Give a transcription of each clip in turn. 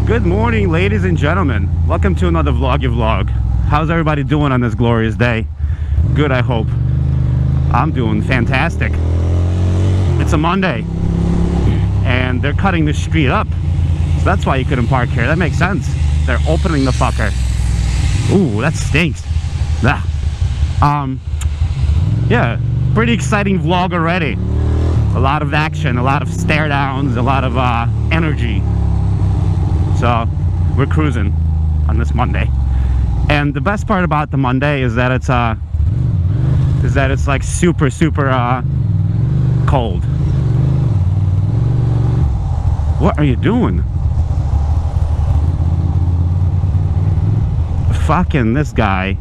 Good morning, ladies and gentlemen. Welcome to another vlog. How's everybody doing on this glorious day? Good, I hope. I'm doing fantastic. It's a Monday, and they're cutting the street up. So that's why you couldn't park here. That makes sense. They're opening the fucker. Ooh, that stinks. Yeah, pretty exciting vlog already. A lot of action, a lot of stare downs, a lot of energy. So we're cruising on this Monday, and the best part about the Monday is that it's like super cold. What are you doing? Fucking this guy.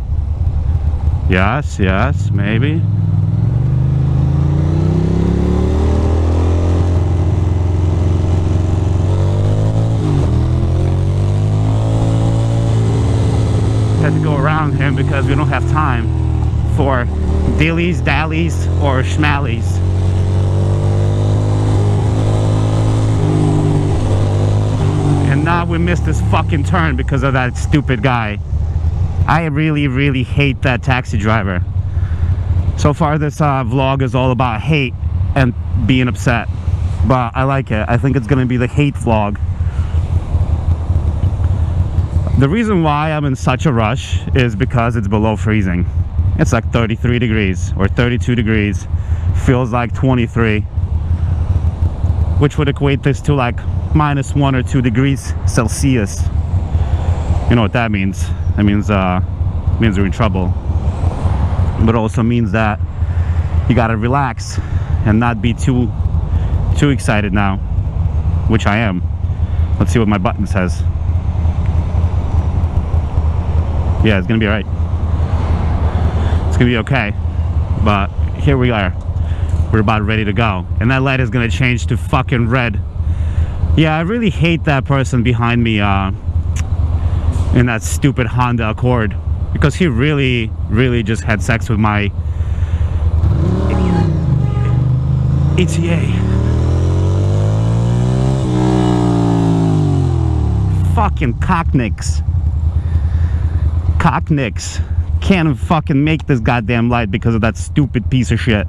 Yes, maybe. Had to go around him because we don't have time for dillies, dallies, or schmallies. And now we missed this fucking turn because of that stupid guy. I really hate that taxi driver. So far this vlog is all about hate and being upset, but I like it. I think it's gonna be the hate vlog. The reason why I'm in such a rush is because it's below freezing. It's like 33 degrees or 32 degrees. Feels like 23, which would equate this to like -1 or 2 degrees Celsius. You know what that means? That means we're in trouble. But it also means that you gotta relax and not be too excited now, which I am. Let's see what my button says. Yeah, it's gonna be alright. It's gonna be okay. But here we are. We're about ready to go. And that light is gonna change to fucking red. Yeah, I really hate that person behind me in that stupid Honda Accord, because he really just had sex with my ETA. Fucking cocknicks. Can't fucking make this goddamn light because of that stupid piece of shit.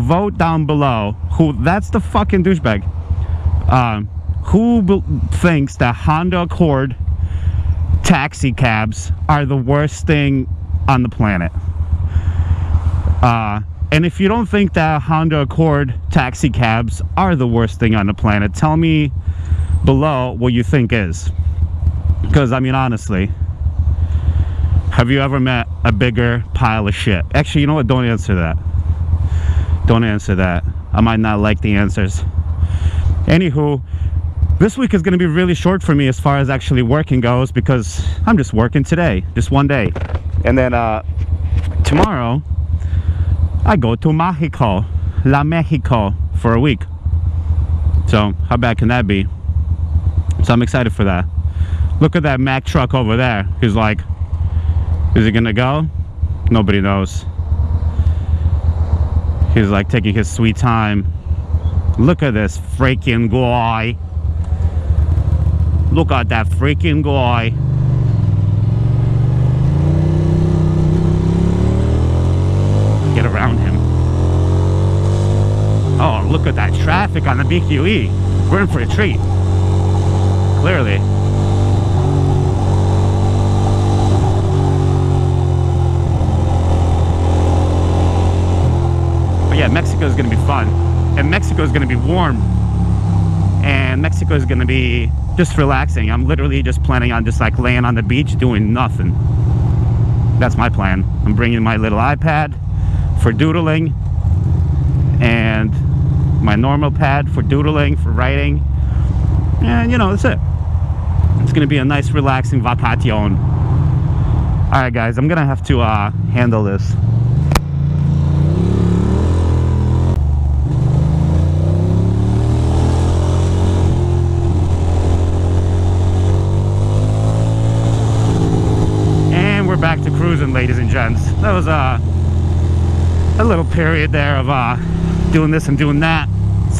Vote down below that's the fucking douchebag. Who thinks that Honda Accord taxi cabs are the worst thing on the planet? And if you don't think that Honda Accord taxi cabs are the worst thing on the planet, tell me below what you think is. Because, I mean, honestly, have you ever met a bigger pile of shit? Actually, you know what? Don't answer that. Don't answer that. I might not like the answers. Anywho, this week is going to be really short for me as far as actually working goes, because I'm just working today. Just one day. And then tomorrow, I go to Mexico. For a week. So, how bad can that be? So I'm excited for that. Look at that Mack truck over there. He's like, is he gonna go? Nobody knows. He's like taking his sweet time. Look at this freaking guy. Look at that freaking guy. Get around him. Oh, look at that traffic on the BQE. We're in for a treat. Clearly. Yeah, Mexico is going to be fun, and Mexico is going to be warm, and Mexico is going to be just relaxing. I'm literally just planning on just like laying on the beach doing nothing. That's my plan. I'm bringing my little iPad for doodling, and my normal pad for doodling, for writing, and you know, that's it. It's going to be a nice relaxing vacation. Alright guys, I'm going to have to handle this. Back to cruising, ladies and gents. That was a little period there of doing this and doing that,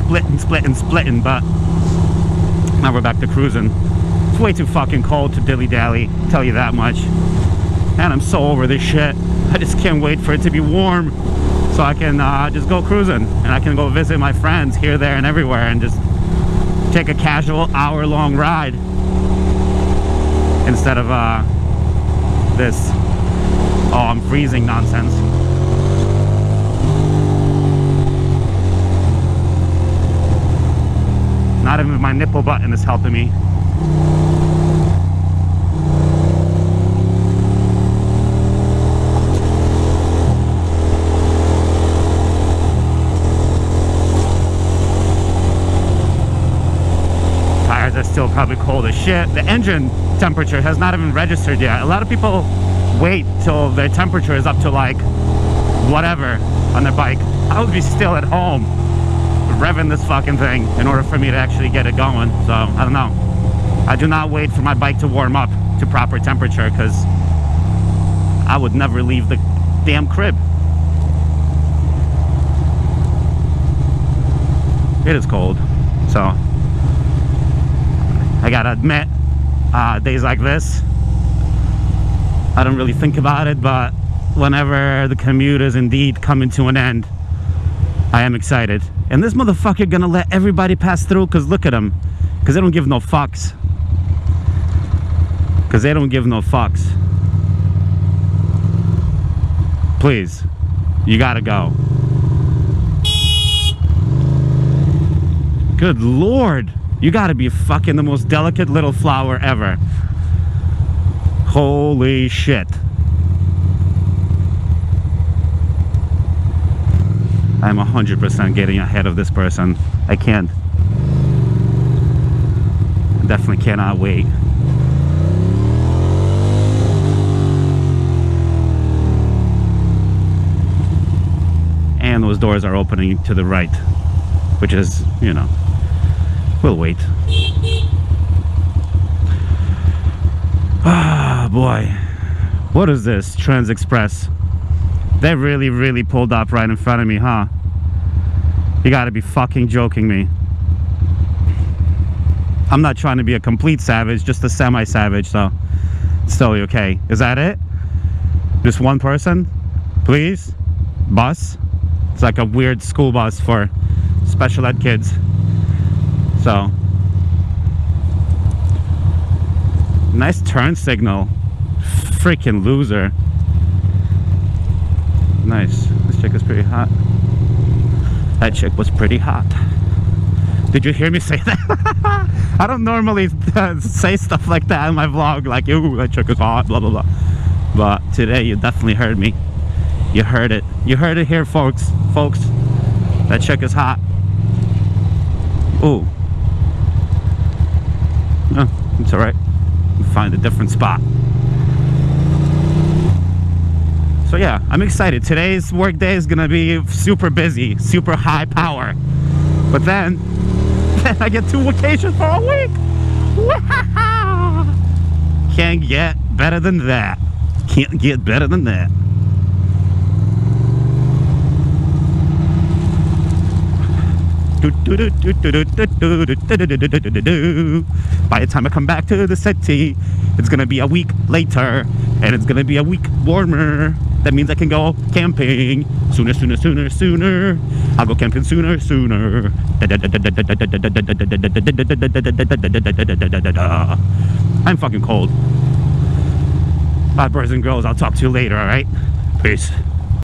splitting, but now we're back to cruising. It's way too fucking cold to dilly-dally, tell you that much. And I'm so over this shit. I just can't wait for it to be warm so I can just go cruising, and I can go visit my friends here, there, and everywhere, and just take a casual hour-long ride instead of this "oh, I'm freezing" nonsense. Not even my nipple button is helping me. Tires are still probably cold as shit. The engine temperature has not even registered yet. A lot of people wait till their temperature is up to like whatever on their bike. I would be still at home revving this fucking thing in order for me to actually get it going. So I don't know. I do not wait for my bike to warm up to proper temperature, because I would never leave the damn crib. It is cold, so I gotta admit, days like this, I don't really think about it, but whenever the commute is indeed coming to an end, I am excited. And this motherfucker gonna let everybody pass through, because look at him. Because they don't give no fucks. Because they don't give no fucks. Please, you gotta go. Good Lord. You gotta be fucking the most delicate little flower ever. Holy shit. I'm 100% getting ahead of this person. I can't. I definitely cannot wait. And those doors are opening to the right, which is, you know, we'll wait. Ah, boy. What is this? Trans Express. They really pulled up right in front of me, huh? You gotta be fucking joking me. I'm not trying to be a complete savage, just a semi-savage, so it's totally okay. Is that it? Just one person? Please? Bus? It's like a weird school bus for special ed kids. So, nice turn signal. Freaking loser. Nice. This chick is pretty hot. That chick was pretty hot. Did you hear me say that? I don't normally say stuff like that in my vlog, like, ooh, that chick is hot, blah, blah, blah. But today you definitely heard me. You heard it. You heard it here, folks. Folks, that chick is hot. Ooh. Oh, it's alright. We'll find a different spot. So yeah, I'm excited. Today's work day is gonna be super busy, super high power. But then I get 2 vacations for a week. Can't get better than that. Can't get better than that. By the time I come back to the city, it's gonna be a week later, and it's gonna be a week warmer. That means I can go camping sooner. I'll go camping sooner. I'm fucking cold. Bye, boys and girls. I'll talk to you later, alright? Peace.